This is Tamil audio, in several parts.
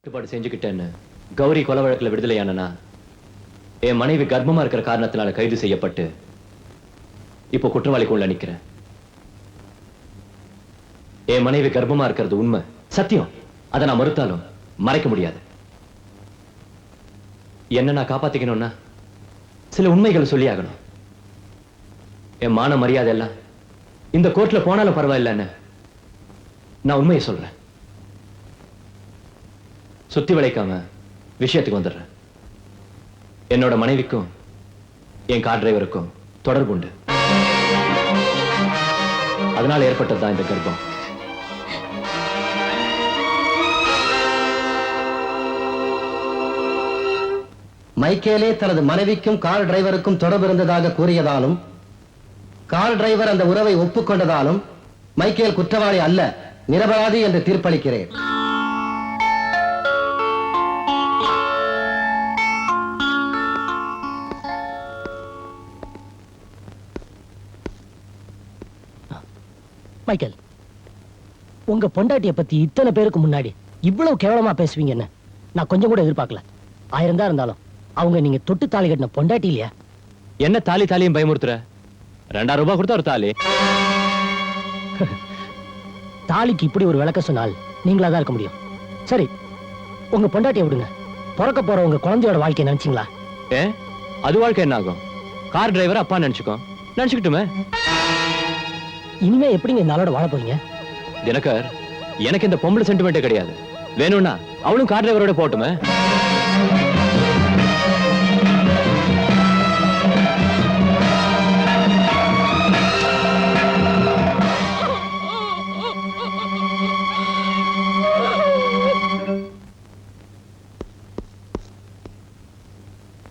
கட்டுப்பாடு செஞ்சுக்கிட்டேன்னு கௌரி கொலை வழக்குல விடுதலையானனா என் மனைவி கர்ப்பமா இருக்கிற காரணத்தினால கைது செய்யப்பட்டு இப்போ குற்றவாளிக்குள்ள நிக்கிறேன். என் மனைவி கர்ப்பமா இருக்கிறது உண்மை, சத்தியம். அதை நான் மறுத்தாலும் மறைக்க முடியாது. என்ன நான் காப்பாத்திக்கணும்னா சில உண்மைகள் சொல்லி ஆகணும். என் மான மரியாதை எல்லாம் இந்த கோர்ட்ல போனாலும் பரவாயில்லைன்னு நான் உண்மையை சொல்றேன். சுத்தி வளைக்காம விஷயத்துக்கு வந்துடுறேன். என்னோட மனைவிக்கும் என் கார் டிரைவருக்கும் தொடர்பு உண்டு. அதனால ஏற்பட்டதுதான் இந்த கர்ப்பம். மைக்கேலே தனது மனைவிக்கும் கார் டிரைவருக்கும் தொடர்பு இருந்ததாக கூறியதாலும் கார் டிரைவர் அந்த உறவை ஒப்புக்கொண்டதாலும் மைக்கேல் குற்றவாளி அல்ல, நிரபராதி என்று தீர்ப்பளிக்கிறேன். மைக்கேல், உங்க பொண்டாட்டிய பத்தி இத்தனை பேருக்கு முன்னாடி இவ்வளவு கேவலமா பேசுவீங்கன்னு நான் கொஞ்சம் கூட எதிர்பார்க்கல. 1000 தான் இருந்தாலும் அவங்க நீங்க தொட்டு தாலி கட்டின பொண்டாட்டி இல்லையா? என்ன தாலி தாலியும் பயமுறுத்துற? 2000 ரூபாய் கொடுத்தா ஒரு தாலி. தாலிக்கு இப்படி ஒரு விளக்க சொன்னால் நீங்களா தான் இருக்க முடியும். சரி, உங்க பொண்டாட்டியை விடுங்க. பிறக்க போற உங்க குழந்தையோட வாழ்க்கையை நினைச்சீங்களா? அது வாழ்க்கை என்ன ஆகும்? கார் டிரைவர் அப்பா நினைச்சுக்கிட்டுமே. இனிமே எப்படிங்க இந்த ஆளோட வாழ போறீங்க? தினகர், எனக்கு இந்த பொம்பளை சென்டிமெண்டே கிடையாது. வேணும்னா அவளும் கார் டிரைவரோட போட்டுமே.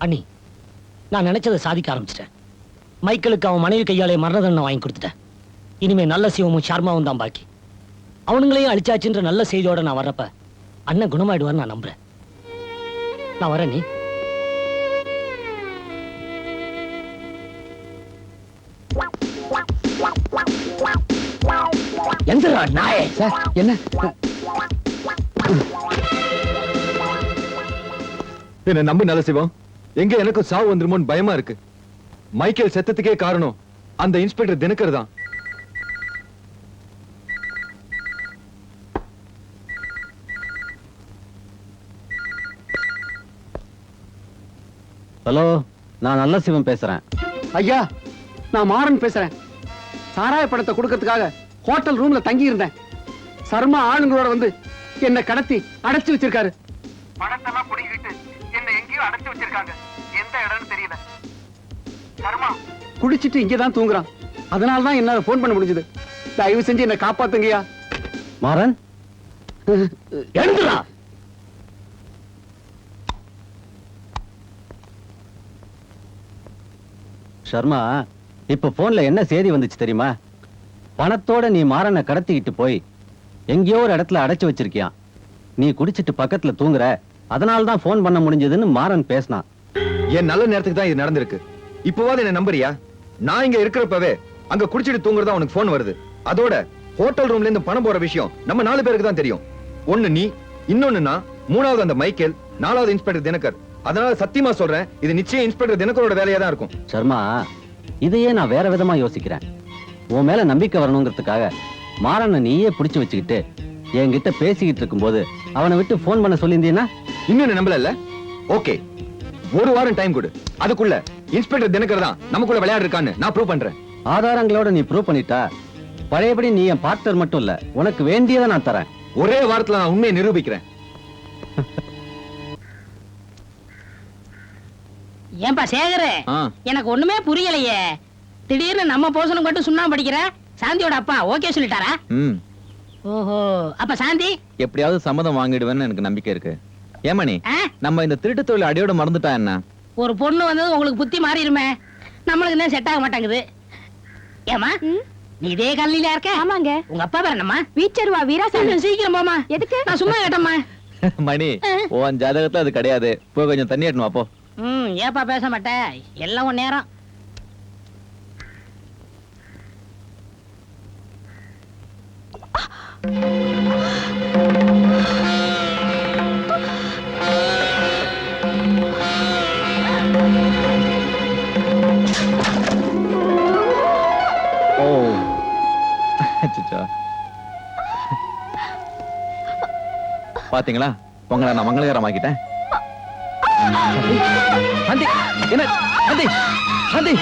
அண்ணி, நான் நினைச்சதை சாதிக்க ஆரம்பிச்சிட்டேன். மைக்கேலுக்கு அவன் மனைவி கையாலே மரண தண்டனை வாங்கி கொடுத்துட்டேன். இனிமே நல்ல சிவமும் ஷர்மாவும் தான் பாக்கி. அவனுங்களையும் அழிச்சாச்சுன்ற நல்ல செய்தியோட நான் வர்றப்ப அண்ணன் குணமாயிடுவான்னு நான் நம்புறேன். நான் வரேன். நீ எந்திரா நாயே. சார், என்ன என்ன நம்பு நல்ல சிவம். எங்க எனக்கு சாவு வந்துருமோன்னு பயமா இருக்கு. மைக்கேல் செத்தத்துக்கே காரணம் அந்த இன்ஸ்பெக்டர் தினகர் தான். ஹலோ, நான் நல்ல சிவம் பேசுறேன். ஐயா, நான் மாறன் பேசுறேன். சாராய படத்தை கொடுக்கறதுக்காக ஹோட்டல் ரூம்ல தங்கி இருந்தேன். சர்மா ஆளுங்களோட வந்து என்ன கடத்தி அடைச்சு வச்சிருக்காரு. படத்தெல்லாம் புடிங்கிட்டு என்ன எங்கேயோ அடைச்சு வச்சிருக்காங்க. எந்த இடம்னு தெரியல. சர்மா குடிச்சிட்டு இங்கதான் தூங்குறான். அதனால தான் என்னால போன் பண்ண முடிஞ்சது. தயவு செஞ்சு என்ன காப்பாத்துங்கய்யா. மாறன், எழுந்துடா. ஷர்மா, இப்ப போன்ல என்ன செய்தி வந்துச்சு தெரியுமா? பணத்தோட நீ மாறனை கடத்திக்கிட்டு போய் எங்கேயோ ஒரு இடத்துல அடைச்சு வச்சிருக்கியான். நீ குடிச்சிட்டு பக்கத்துல தூங்குற, அதனால தான் போன் பண்ண முடிஞ்சதுன்னு மாறன் பேசினான். என் நல்ல நேரத்துக்கு தான் இது நடந்திருக்கு. இப்போவாது என்ன நம்புறியா? நான் இங்க இருக்கிறப்பவே அங்க குடிச்சிட்டு தூங்குறதா உனக்கு போன் வருது. அதோட ஹோட்டல் ரூம்ல இருந்து பணம் போற விஷயம் நம்ம 4 பேருக்கு தான் தெரியும். ஒண்ணு நீ, இன்னொன்னு நான், 3வது அந்த மைக்கேல், 4வது இன்ஸ்பெக்டர் தினகர். அதனால சத்தியமா சொல்றேன், இது நிச்சயம் இன்ஸ்பெக்டர் தினகரோட வேலையா தான் இருக்கும். சர்மா, இதையே நான் வேற விதமா யோசிக்கிறேன். உன் மேல நம்பிக்கை வரணுங்கிறதுக்காக மாறனை நீயே பிடிச்சு வச்சுக்கிட்டு என்கிட்ட பேசிக்கிட்டு இருக்கும்போது அவனை விட்டு போன் பண்ண சொல்லியிருந்தீன்னா இன்னும் நம்பல. ஓகே, 1 வாரம் டைம் கொடு. அதுக்குள்ள இன்ஸ்பெக்டர் தினகர் தான் நமக்குள்ள விளையாடு இருக்கான்னு நான் ப்ரூவ் பண்றேன். ஆதாரங்களோட நீ ப்ரூவ் பண்ணிட்டா பழையபடி நீ என் பார்ட்னர் மட்டும் இல்ல, உனக்கு வேண்டியதை நான் தரேன். ஒரே வாரத்துல நான் உண்மையை நிரூபிக்கிறேன். ஏன்பா சேகரே, எனக்கு ஒண்ணுமே புரியலையே. திடீர்னு நம்ம போசனுக்கு மட்டும் சுண்ணாம்பு படிக்கிற. சாந்தியோட அப்பா ஓகே சொல்லிட்டாரா? ஓஹோ, அப்ப சாந்தி எப்படியாவது சம்மதம் வாங்கிடுவேன்னு எனக்கு நம்பிக்கை இருக்கு. ஏமணி, நம்ம இந்த திருட்டு தொழில் அடியோட மறந்துட்டா என்ன? ஒரு பொண்ணு வந்தது உங்களுக்கு புத்தி மாறிடுமே. நம்மளுக்கு என்ன செட் ஆக மாட்டாங்குது. ஏமா, நீ இதே கல்லில இருக்க? ஆமாங்க. உங்க அப்பா பேர் என்னம்மா? வீச்சருவா வீராசாமி. சீக்கிரம் போமா. எதுக்கு? நான் சும்மா கேட்டம்மா. மணி, உன் ஜாதகத்துல அது கிடையாது. போய் கொஞ்சம் தண்ணி ஏட்டணும் அப்போ. ஏப்பா பேச மாட்டேன், எல்லாம் உன் நேரம். பாத்தீங்களா உங்களை நான் மங்களகரமாக்கிட்டேன். சாந்தி, என்ன சாந்தி, சாந்தி.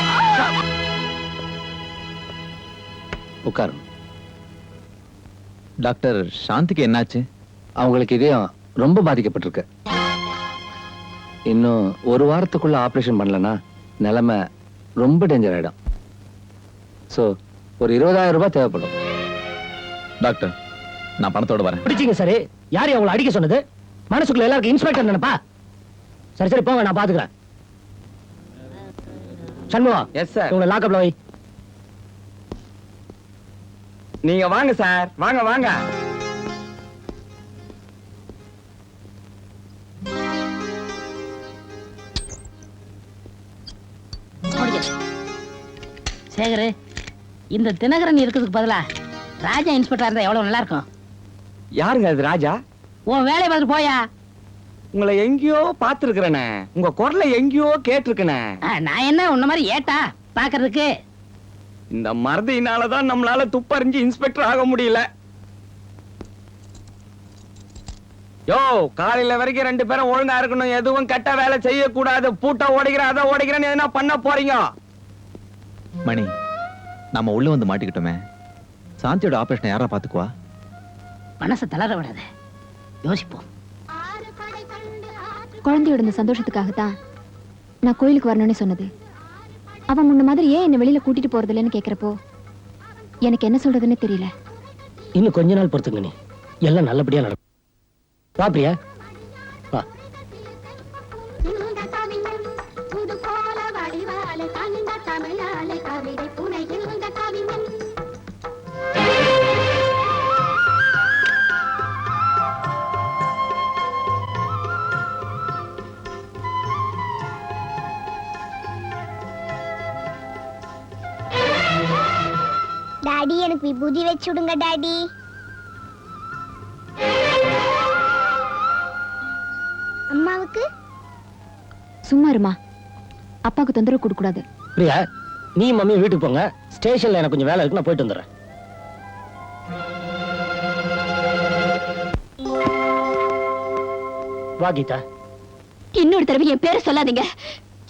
உட்காரும். டாக்டர், சாந்திக்கு என்னாச்சு? அவங்களுக்கு இதயம் ரொம்ப பாதிக்கப்பட்டிருக்கு. இன்னும் ஒரு வாரத்துக்குள்ள ஆபரேஷன் பண்ணலன்னா நிலைமை ரொம்ப டேஞ்சர் ஆயிடும். சோ ஒரு 20,000 ரூபாய் தேவைப்படும். டாக்டர், நான் பணத்தோட வரேன். பிடிச்சிங்க சரி. யார் அவங்களை அடிக்க சொன்னது? மனசுக்குள்ள எல்லாருக்கும் இன்ஸ்பெக்டர் நினைப்பா? சரி சரி போங்க, நான் பாத்துக்கிறேன். Shanmugam, yes sir. உங்களை லாக்அப்ல வை. நீங்க வாங்க சார், வாங்க வாங்க. சேகரு, இந்த தினகரன் இருக்கிறதுக்கு பதிலா ராஜா இன்ஸ்பெக்டரா இருந்தா எவ்வளவு நல்லா இருக்கும். யாருங்க அது ராஜா? உன் வேலையை பார்த்துட்டு போயா. உங்களை எங்கேயோ பாத்துருக்கிறேனே, உங்க குரலை எங்கேயோ கேட்டிருக்கனே. நான் என்ன உன்ன மாதிரி ஏட்டா பாக்குறதுக்கு? இந்த மறதியினாலதான் நம்மளால துப்பறிஞ்சு இன்ஸ்பெக்டர் ஆக முடியல. யோ, காலையில வரைக்கும் 2 பேரும் ஒழுங்கா இருக்கணும், எதுவும் கெட்ட வேலை செய்யக்கூடாது. பூட்டை ஓடிக்கிற அதை ஓடிக்கிறேன்னு எதுனா பண்ண போறீங்க? மணி, நம்ம உள்ள வந்து மாட்டிக்கிட்டோமே, சாந்தியோட ஆபரேஷன் யாரா பாத்துக்குவா? மனசை தளர விடாத, யோசிப்போம். குழந்தையோட இந்த சந்தோஷத்துக்காகத்தான் நான் கோயிலுக்கு வரணும்னு சொன்னது. அவன் முன்ன மாதிரி ஏன் என்ன வெளியில கூட்டிட்டு போறது இல்லைன்னு கேக்குறப்போ எனக்கு என்ன சொல்றதுன்னு தெரியல. இன்னும் கொஞ்ச நாள் பொறுத்துங்க, நீ எல்லாம் நல்லபடியா நடக்கும். வா பிரியா, வா. டாடி, எனக்கு விபூதி வச்சு விடுங்க டாடி. அம்மாவுக்கு சும்மா இருமா, அப்பாவுக்கு தொந்தரவு கொடுக்க கூடாது. பிரியா, நீ மம்மி வீட்டுக்கு போங்க. ஸ்டேஷன்ல எனக்கு கொஞ்சம் வேலை இருக்கு, நான் போயிட்டு வந்துடுறேன். வா கீதா. இன்னொரு தடவை என் பேரை சொல்லாதீங்க.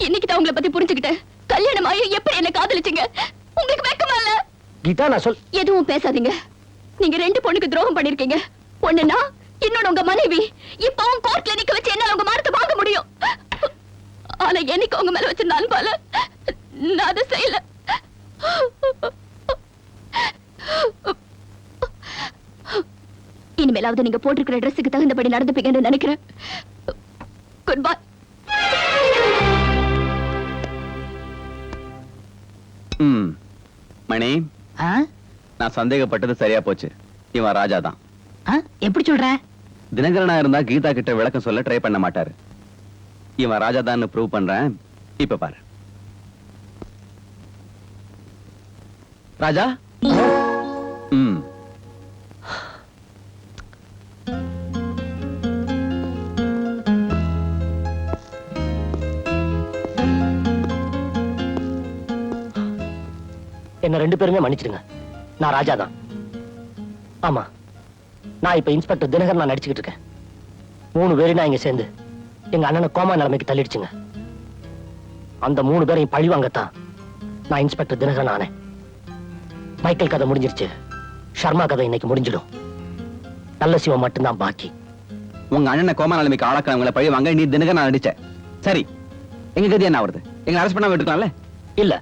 இன்னைக்கு தான் உங்களை பத்தி புரிஞ்சுக்கிட்டேன். கல்யாணம் ஆகி எப்படி என்ன காதலிச்சீங்க? உங்களுக்கு வெக்கமா இல்ல? கீதா, நான் சொல். எதுவும் பேசாதீங்க. நீங்க 2 பொண்ணுக்கு துரோகம் பண்ணிருக்கீங்க. ஒண்ணுனா இன்னொன்னு உங்க மனைவி. இப்பவும் கோர்ட்ல நிக்க வச்சு என்னால உங்க மானத்தை வாங்க முடியும். ஆனா எனக்கு உங்க மேல வச்சிருந்த அன்பால நான் அதை செய்யல. இனிமேலாவது நீங்க போட்டிருக்கிற ட்ரெஸ்ஸுக்கு தகுந்தபடி நடந்துப்பீங்கன்னு நினைக்கிறேன். Good bye. மணி, நான் சந்தேகப்பட்டது சரியா போச்சு. இவன் ராஜா தான். எப்படி சொல்ற? தினகரனா இருந்தா கீதா கிட்ட விளக்கம் சொல்ல ட்ரை பண்ண மாட்டாரு. இவன் ராஜா தான் ப்ரூவ் பண்றேன். இப்ப பாரு. ராஜா. என்ன 2 பேருமே மன்னிச்சிடுங்க. நான் ராஜா தான். ஆமா, நான் இப்ப இன்ஸ்பெக்டர் தினகரன் நான் நடிச்சுக்கிட்டு இருக்கேன். 3 பேரும் நான் இங்க சேர்ந்து எங்க அண்ணனை கோமா நிலைமைக்கு தள்ளிடுச்சுங்க. அந்த 3 பேரையும் பழி வாங்கத்தான் நான் இன்ஸ்பெக்டர் தினகரன் ஆனேன். மைக்கேல் கதை முடிஞ்சிருச்சு, ஷர்மா கதை இன்னைக்கு முடிஞ்சிடும். நல்ல சிவம் மட்டும்தான் பாக்கி. உங்க அண்ணனை கோமா நிலைமைக்கு ஆளாக்கிறவங்களை பழி வாங்க நீ தினகரன் நடிச்ச. சரி, எங்க கதி என்ன ஆகுது? எங்க அரெஸ்ட் பண்ணாம விட்டுக்கலாம்ல? இல்ல,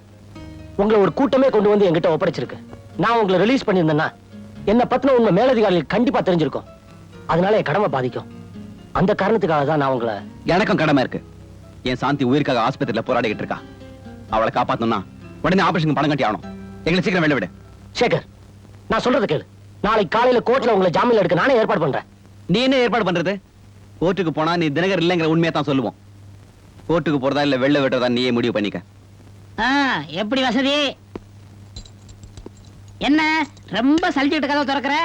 உங்களை ஒரு கூட்டமே கொண்டு வந்து என்கிட்ட ஒப்படைச்சிருக்கு. நான் உங்களை ரிலீஸ் பண்ணியிருந்தேன்னா என்ன பத்தின உண்மை மேலதிகாரிகள் கண்டிப்பா தெரிஞ்சிருக்கும். அதனால என் கடமை பாதிக்கும். அந்த காரணத்துக்காக தான் நான் உங்களை. எனக்கும் கடமை இருக்கு. என் சாந்தி உயிருக்காக ஆஸ்பத்திரியில போராடிக்கிட்டு இருக்கா. அவளை காப்பாத்தணும்னா உடனே ஆபரேஷன் பணம் கட்டி ஆகணும். எங்களை சீக்கிரம் வெளில விடு. சேகர், நான் சொல்றது கேளு. நாளைக்கு காலையில கோர்ட்ல உங்களை ஜாமீன்ல எடுக்க நானே ஏற்பாடு பண்றேன். நீ என்ன ஏற்பாடு பண்றது? கோர்ட்டுக்கு போனா நீ தினகர் இல்லைங்கிற உண்மையை தான் சொல்லுவோம். கோர்ட்டுக்கு போறதா இல்ல வெளில விடுறதா நீயே முடிவு பண்ணிக்க. எப்படி வசதி? என்ன ரொம்ப சலிச்சுட்டு கதவை திறக்கிற?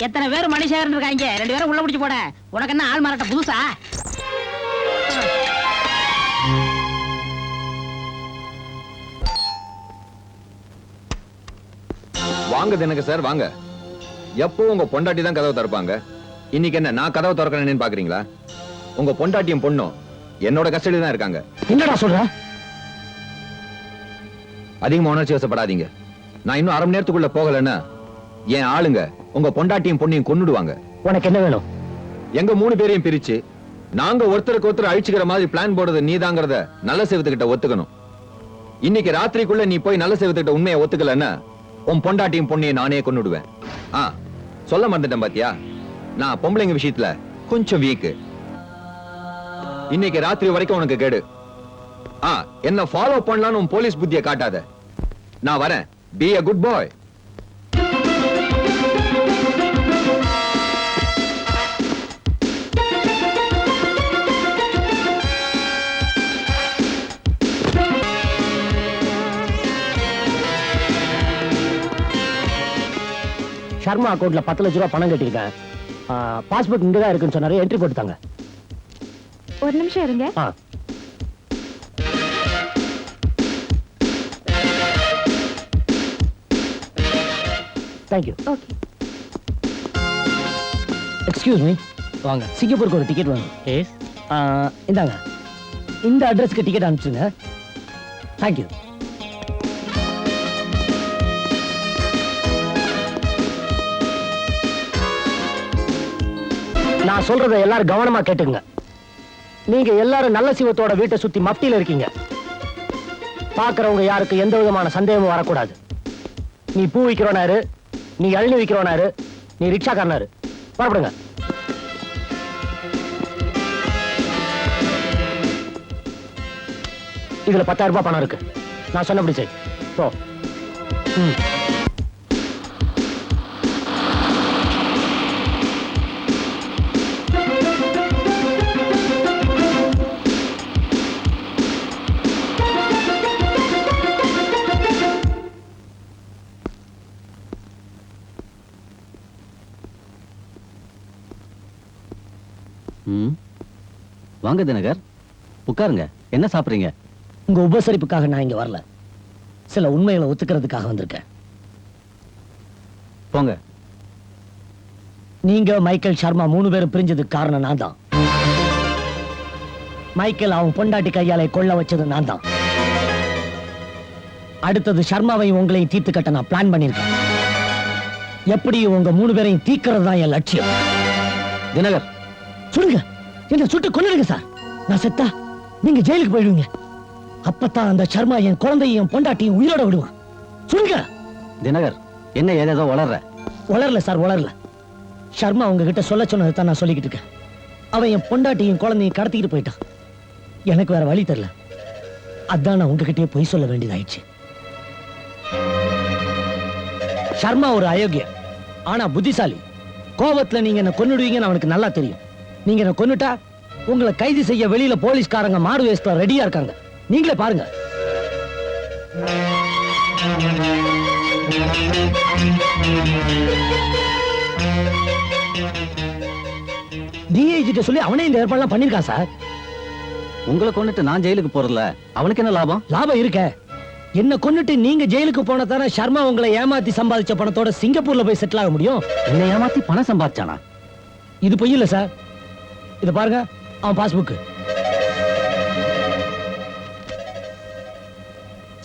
எத்தனை பேர் மனுஷன் இருக்காங்க? 2 பேரும் உள்ள முடிச்சு போட. உனக்கு என்ன ஆள் மாறாட்ட புதுசா? வாங்க தினக சார், வாங்க. எப்போ உங்க பொண்டாட்டி தான் கதவை திறப்பாங்க. இன்னைக்கு என்ன நான் கதவை திறக்கிறேன்னு பாக்குறீங்களா? உங்க பொண்டாட்டியும் பொண்ணும் என்னோட கஸ்டடி தான் இருக்காங்க. என்னடா சொல்ற? அதிகமா உணர்ச்சி வசப்படாதீங்க. நான் இன்னும் அரை மணி நேரத்துக்குள்ள போகலன்னா என் ஆளுங்க உங்க பொண்டாட்டியும் பொண்ணையும் கொன்னுடுவாங்க. உனக்கு என்ன வேணும்? எங்க 3 பேரையும் பிரிச்சு நாங்க ஒருத்தருக்கு ஒருத்தர் அழிச்சுக்கிற மாதிரி பிளான் போடுறது நீதாங்கிறத நல்ல சேவத்துக்கிட்ட ஒத்துக்கணும். இன்னைக்கு ராத்திரிக்குள்ள நீ போய் நல்ல சேவத்துக்கிட்ட உண்மையை ஒத்துக்கலன்னா உன் பொண்டாட்டியும் பொண்ணையும் நானே கொன்னுடுவேன். சொல்ல மறந்துட்டேன் பாத்தியா, நான் பொம்பளைங்க விஷயத்துல கொஞ்சம் வீக்கு. இன்னைக்கு ராத்திரி வரைக்கும் உனக்கு கேடு. என்ன ஃபாலோ பண்ணலான்னு உன் போலீஸ் புத்தியை காட்டாத. நான் வரேன். பி a குட் பாய். ஷர்மா அக்கௌண்ட்ல 10 லட்ச ரூபாய் பணம் கட்டிருக்கேன். பாஸ்புக் இங்கதான் இருக்குன்னு சொன்னாரு. என்ட்ரி போட்டுட்டாங்க. ஒரு நிமிஷம் இருங்க. தேங்க்யூ. ஓகே. Excuse me. வாங்க. சிங்கப்பூருக்கு ஒரு டிக்கெட் வேணும். எஸ். இந்தாங்க. இந்த அட்ரஸ்க்கு டிக்கெட் அனுப்பிச்சுங்க. தேங்க்யூ. நான் சொல்றதை எல்லாரும் கவனமா கேட்டுங்க. நீங்க எல்லாரும் நல்ல சிவத்தோட வீட்டை சுத்தி மப்டியில இருக்கீங்க. பாக்குறவங்க யாருக்கு எந்த விதமான சந்தேகமும் வரக்கூடாது. நீ பூ விக்கிறவனாரு, நீ இளநீ விக்கிறவனாரு, நீ ரிக்ஷாக்காரனாரு. புறப்படுங்க. இதுல 10,000 ரூபாய் பணம் இருக்கு. நான் சொன்னபடி செய். போ. வாங்க தினகர், உட்காருங்க. என்ன சாப்பிடுறீங்க? உங்க உபசரிப்புக்காக நான் இங்க வரல. சில உண்மைகளை ஒத்துக்கிறதுக்காக வந்திருக்கேன். போங்க. நீங்க மைக்கேல் சர்மா 3 பேரும் பிரிஞ்சதுக்கு காரணம் நான் தான். மைக்கேல் அவன் பொண்டாட்டி கையாலே கொள்ள வச்சது நான் தான். அடுத்தது சர்மாவையும் உங்களையும் தீர்த்து கட்ட நான் பிளான் பண்ணிருக்கேன். எப்படி உங்க 3 பேரையும் தீக்கிறது தான் என் லட்சியம். தினகர், சொல்லுங்க. என்ன சுட்டு கொன்னுடுங்க சார். நான் செத்தா நீங்க ஜெயிலுக்கு போயிடுவீங்க. அப்பதான் அந்த சர்மா என் குழந்தையும் பொண்டாட்டியும் உயிரோட விடுவான். சொல்லுங்க. தினகர், என்ன ஏதேதோ வளரல சார், வளரல. சர்மா உங்ககிட்ட சொல்ல சொன்னதை தான் நான் சொல்லிக்கிட்டு இருக்கேன். அவன் என் பொண்டாட்டியும் குழந்தையும் கடத்திக்கிட்டு போயிட்டான். எனக்கு வேற வழி தெரியல. அதான் நான் உங்ககிட்டயே பொய் சொல்ல வேண்டியதாயிடுச்சு. சர்மா ஒரு அயோக்கிய, ஆனா புத்திசாலி. கோபத்துல நீங்க என்ன கொன்னுடுவீங்கன்னு அவனுக்கு நல்லா தெரியும். நீங்க என்ன கொன்னுட்டா உங்களை கைது செய்ய வெளியில போலீஸ்காரங்க மாறு வேஸ்ட்ல ரெடியா இருக்காங்க. நீங்களே பாருங்க. டிஐஜி சொல்லி அவனே இந்த ஏற்பாடுலாம் பண்ணிருக்கான் சார். உங்களை கொண்டுட்டு நான் ஜெயிலுக்கு போறதுல அவனுக்கு என்ன லாபம்? லாபம் இருக்க. என்ன கொன்னுட்டு நீங்க ஜெயிலுக்கு போன தானே சர்மா உங்களை ஏமாத்தி சம்பாதிச்ச பணத்தோட சிங்கப்பூர்ல போய் செட்டில் ஆக முடியும். என்ன ஏமாத்தி பணம் சம்பாதிச்சானா? இது பொய் இல்ல சார். இத பாருங்க, அவன் பாஸ்புக்.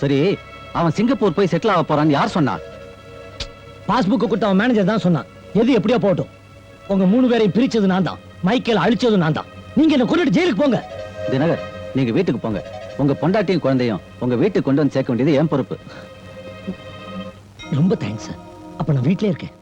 சரி, அவன் சிங்கப்பூர் போய் செட்டில் ஆக போறான்னு யார் சொன்னா? பாஸ்புக் கொடுத்த அவன் மேனேஜர் தான் சொன்னான். எது எப்படியோ போட்டும். உங்க 3 பேரையும் பிரிச்சது நான் தான். மைக்கேல் அழிச்சது நான் தான். நீங்க என்ன கொன்னுட்டு ஜெயிலுக்கு போங்க. தினகர், நீங்க வீட்டுக்கு போங்க. உங்க பொண்டாட்டியும் குழந்தையும் உங்க வீட்டுக்கு கொண்டு வந்து சேர்க்க வேண்டியது என் பொறுப்பு. ரொம்ப தேங்க்ஸ் சார். அப்ப நான் வீட்லயே இருக்கேன்.